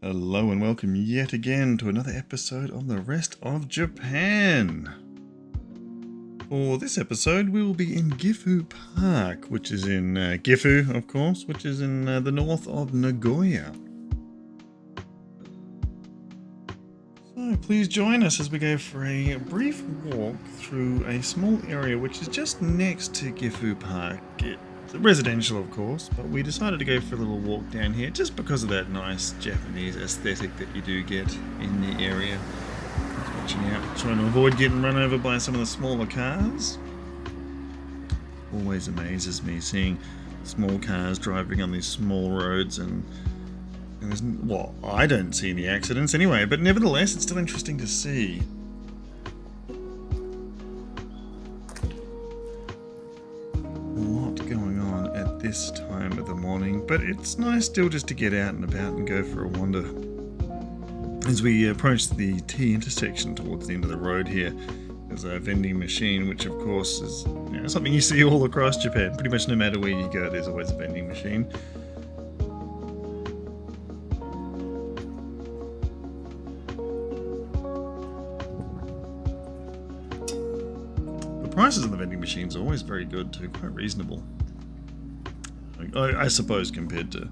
Hello and welcome yet again to another episode of the rest of Japan. For this episode we will be in Gifu Park, which is in Gifu, of course, which is in the north of Nagoya. So please join us as we go for a brief walk through a small area which is just next to Gifu Park. It's residential, of course, but we decided to go for a little walk down here just because of that nice Japanese aesthetic that you do get in the area. Just watching out, trying to avoid getting run over by some of the smaller cars. Always amazes me seeing small cars driving on these small roads and there's, well, I don't see any accidents anyway, but nevertheless it's still interesting to see. This time of the morning, but it's nice still just to get out and about and go for a wander. As we approach the T intersection towards the end of the road here, there's a vending machine, which of course is something you see all across Japan. Pretty much no matter where you go, there's always a vending machine. The prices of the vending machines are always very good too, quite reasonable. I suppose compared to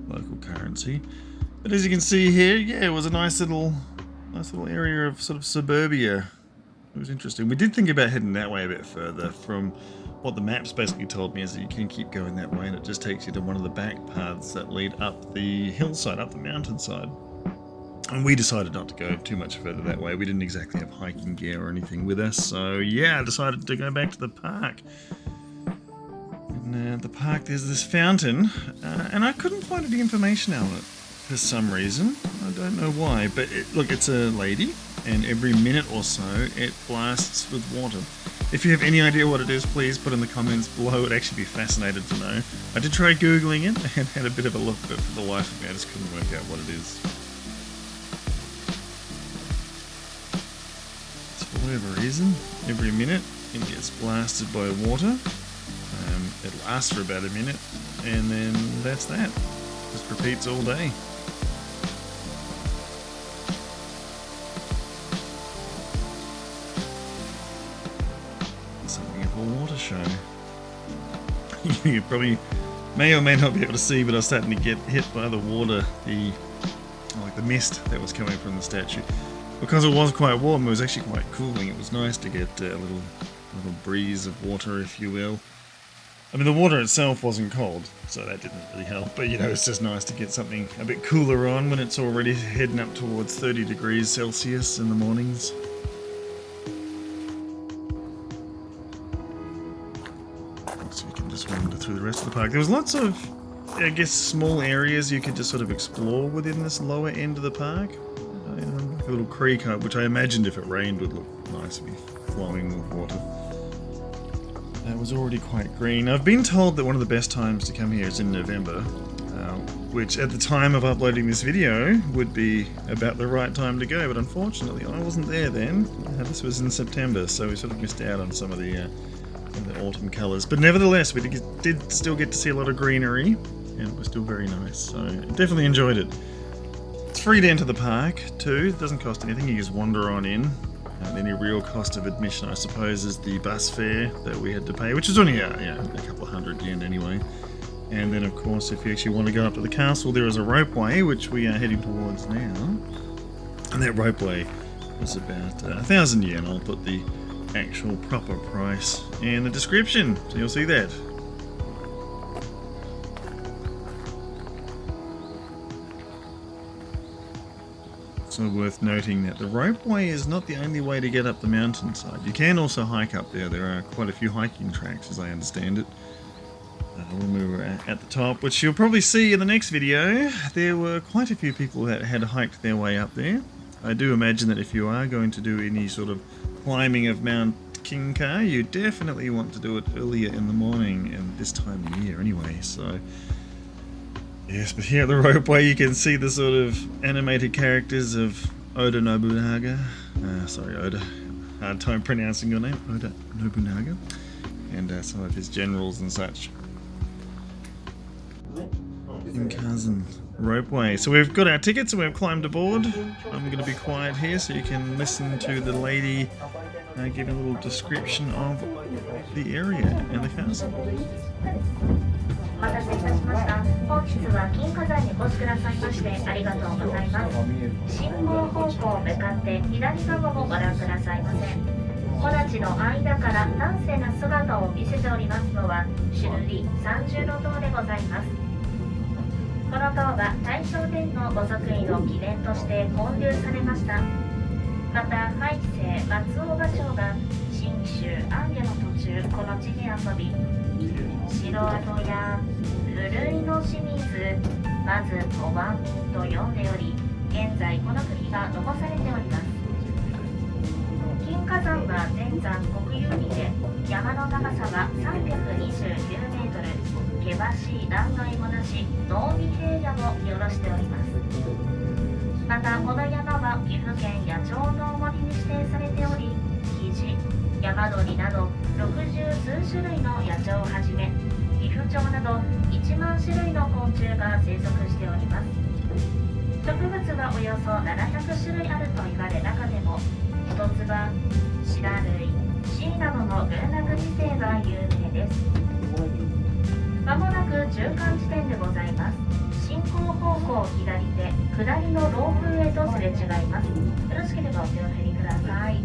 local currency, but as you can see here, yeah, it was a nice little area of sort of suburbia. It was interesting. We did think about heading that way a bit further. From what the maps basically told me is that you can keep going that way, and it just takes you to one of the back paths that lead up the hillside, up the mountainside. And we decided not to go too much further that way. We didn't exactly have hiking gear or anything with us, so yeah, I decided to go back to the park. And the park, there's this fountain, and I couldn't find any information on it for some reason. I don't know why, but look, it's a lady, and every minute or so it blasts with water. If you have any idea what it is, please put in the comments below. I'd actually be fascinated to know. I did try googling it and had a bit of a look, but for the life of me I just couldn't work out what it is. So for whatever reason, every minute it gets blasted by water. It lasts for about a minute, and then that's that. Just repeats all day. Something of a water show. You probably may or may not be able to see, but I was starting to get hit by the water, the mist that was coming from the statue. Because it was quite warm, it was actually quite cooling. It was nice to get a little breeze of water, if you will. I mean, the water itself wasn't cold, so that didn't really help, but it's just nice to get something a bit cooler on when it's already heading up towards 30 degrees Celsius in the mornings. So you can just wander through the rest of the park. There was lots of, I guess, small areas you could just sort of explore within this lower end of the park. Like a little creek, which I imagined if it rained would look nice to be flowing with water. It was already quite green. I've been told that one of the best times to come here is in November, which at the time of uploading this video would be about the right time to go, but unfortunately I wasn't there then. This was in September, so we sort of missed out on some of the autumn colours. But nevertheless, we did still get to see a lot of greenery, and it was still very nice, so I definitely enjoyed it. It's free to enter the park too, it doesn't cost anything, you just wander on in. And any real cost of admission, I suppose, is the bus fare that we had to pay, which is only a couple of hundred yen anyway. And then, of course, if you actually want to go up to the castle, there is a ropeway, which we are heading towards now. And that ropeway was about 1,000 yen. I'll put the actual proper price in the description, so you'll see that. So worth noting that the ropeway is not the only way to get up the mountainside. You can also hike up there. There are quite a few hiking tracks, as I understand it. When we were at the top, which you'll probably see in the next video, there were quite a few people that had hiked their way up there. I do imagine that if you are going to do any sort of climbing of Mount Kinka, you definitely want to do it earlier in the morning and this time of year anyway, so... Yes, but here at the ropeway you can see the sort of animated characters of Oda Nobunaga. Oda. Hard time pronouncing your name. Oda Nobunaga. And some of his generals and such. Oh, Inkazen ropeway. So we've got our tickets and we've climbed aboard. I'm going to be quiet here so you can listen to the lady give a little description of the area and the castle. お待たせいたしました。本日は金華山にお越しくださいましてありがとうございます。進行方向向かって左側をご覧くださいませ。木立の間から端正な姿を見せておりますのは種類三重の塔でございます。この塔は大正天皇ご即位の記念として建立されました。また廃政松尾芭蕉が新州安下の途中この地に遊び、城跡や古いの清水まずとわと読んでおり、現在この国が残されております。金華山は全山国有林で山の長さは329メートル、険しい断崖もなし濃尾平野を見下ろしております。またこの山は岐阜県野鳥の森に指定されており、キジ、山鳥など60数種類の野鳥をはじめ岐阜鳥など1万種類の昆虫が生息しております。植物はおよそ700種類あると言われ、中でも一つ葉、白類、シイなどの群落自生が有名です。まもなく中間地点でございます。進行方向左手、下りのロープウェイとすれ違います。よろしければお手を振りください。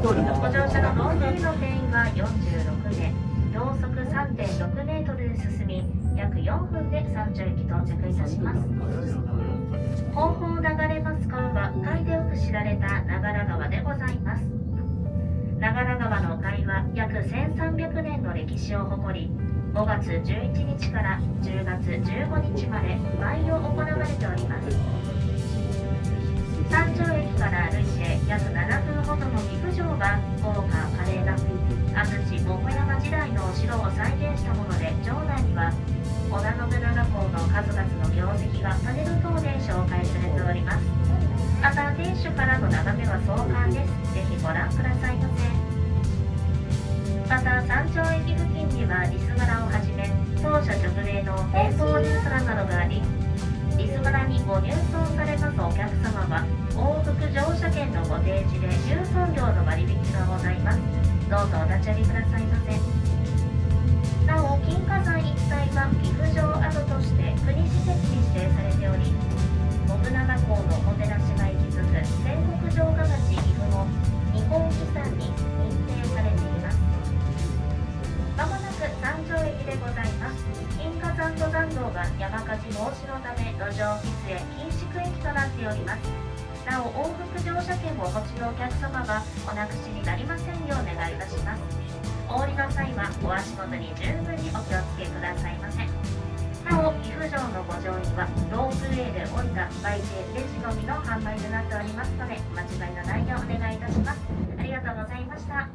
ご乗車のロープウェイの定員は46名、秒速 3.6 メートルで進み、約4分で山頂駅到着いたします。後方流れます川は海でよく知られた長良川でございます。長良川の海は約1300年の歴史を誇り、5月11日から10月15日まで毎を行われております。山頂駅から歩いて約7分ほどの岐阜城は豪華華麗な安土桃山時代のお城を再現したもので、城内には織田信長公の数々の業績がパネル等で紹介されております。また天守からの眺めは壮観です。ぜひご覧くださいませ。また山頂駅付近にはリス柄をはじめ当社直営の展望リストラなどがあり、リス柄にご入村されますお客様は往復乗車券のご提示で入村料の割引がございます。どうぞお立ち寄りくださいませ。なお金華山一帯は岐阜城跡として国施設に指定されており、信長公のお寺市が息づく戦国城下町岐阜も日本遺産に認定されています。まもなく山頂駅でございます。金華山登山道が山火事防止のため路上喫煙禁止区域となっております。なお往復乗車券をお持ちのお客様はおなくしになりませんようお願いいたします。お降りの際はお足元に十分にお気をつけくださいませ。なお岐阜城のご乗員はロープウェイで降りた売店レジのみの販売となっておりますので、間違いのないようお願いいたします。ありがとうございました。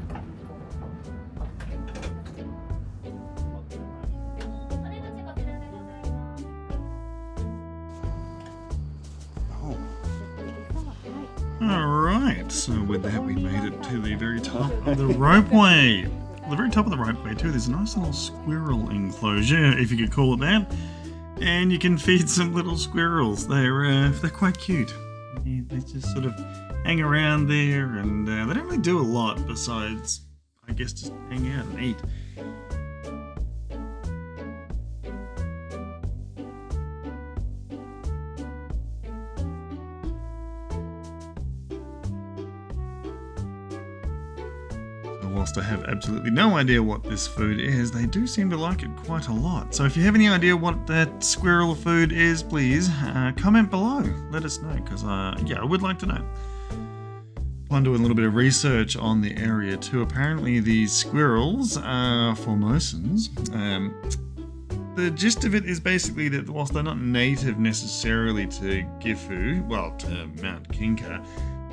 Alright, so with that we made it to the very top of the ropeway. The very top of the ropeway too, there's a nice little squirrel enclosure, if you could call it that. And you can feed some little squirrels. They're quite cute. Yeah, they just sort of hang around there and they don't really do a lot besides, I guess, just hang out and eat. Whilst I have absolutely no idea what this food is, they do seem to like it quite a lot. So if you have any idea what that squirrel food is, please comment below. Let us know, because yeah, I would like to know. I'm doing a little bit of research on the area too. Apparently these squirrels are Formosans. The gist of it is basically that whilst they're not native necessarily to Gifu, well, to Mount Kinka,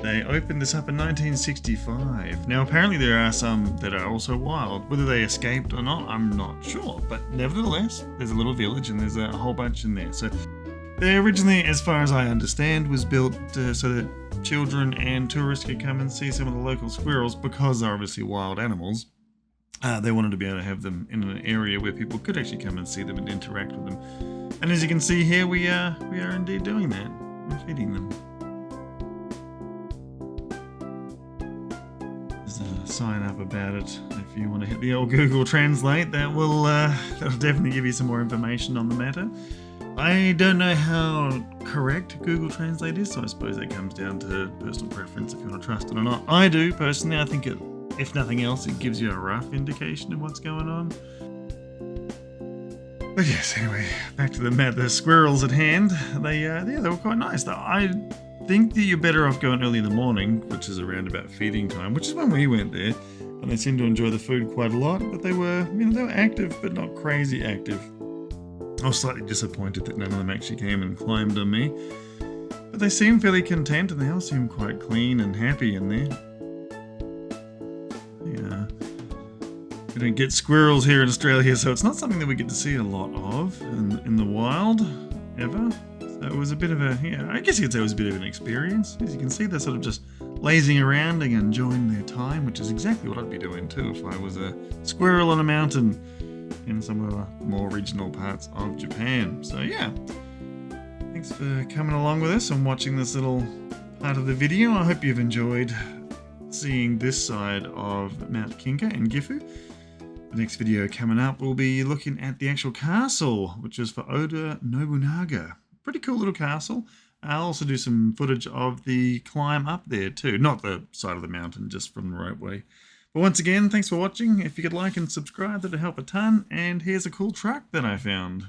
they opened this up in 1965. Now apparently there are some that are also wild. Whether they escaped or not, I'm not sure. But nevertheless, there's a little village and there's a whole bunch in there. So they originally, as far as I understand, was built so that children and tourists could come and see some of the local squirrels, because they're obviously wild animals. They wanted to be able to have them in an area where people could actually come and see them and interact with them. And as you can see here, we are indeed doing that. We're feeding them. There's a sign up about it. If you want to hit the old Google Translate, that'll definitely give you some more information on the matter. I don't know how correct Google Translate is, so I suppose that comes down to personal preference if you want to trust it or not. I do, personally. I think if nothing else, it gives you a rough indication of what's going on. But yes, anyway, back to the squirrels at hand. They were quite nice. I think that you're better off going early in the morning, which is around about feeding time, which is when we went there. And they seemed to enjoy the food quite a lot, but they were active, but not crazy active. I was slightly disappointed that none of them actually came and climbed on me. But they seem fairly content and they all seem quite clean and happy in there. Yeah. We don't get squirrels here in Australia, so it's not something that we get to see a lot of in the wild, ever. So it was a bit of I guess you could say it was a bit of an experience. As you can see, they're sort of just lazing around and enjoying their time, which is exactly what I'd be doing too if I was a squirrel on a mountain in some of the more regional parts of Japan. So yeah, thanks for coming along with us and watching this little part of the video. I hope you've enjoyed seeing this side of Mount Kinka in Gifu. The next video coming up, we'll be looking at the actual castle, which is for Oda Nobunaga. Pretty cool little castle. I'll also do some footage of the climb up there too. Not the side of the mountain, just from the ropeway. But once again, thanks for watching. If you could like and subscribe, that'd help a ton. And here's a cool truck that I found.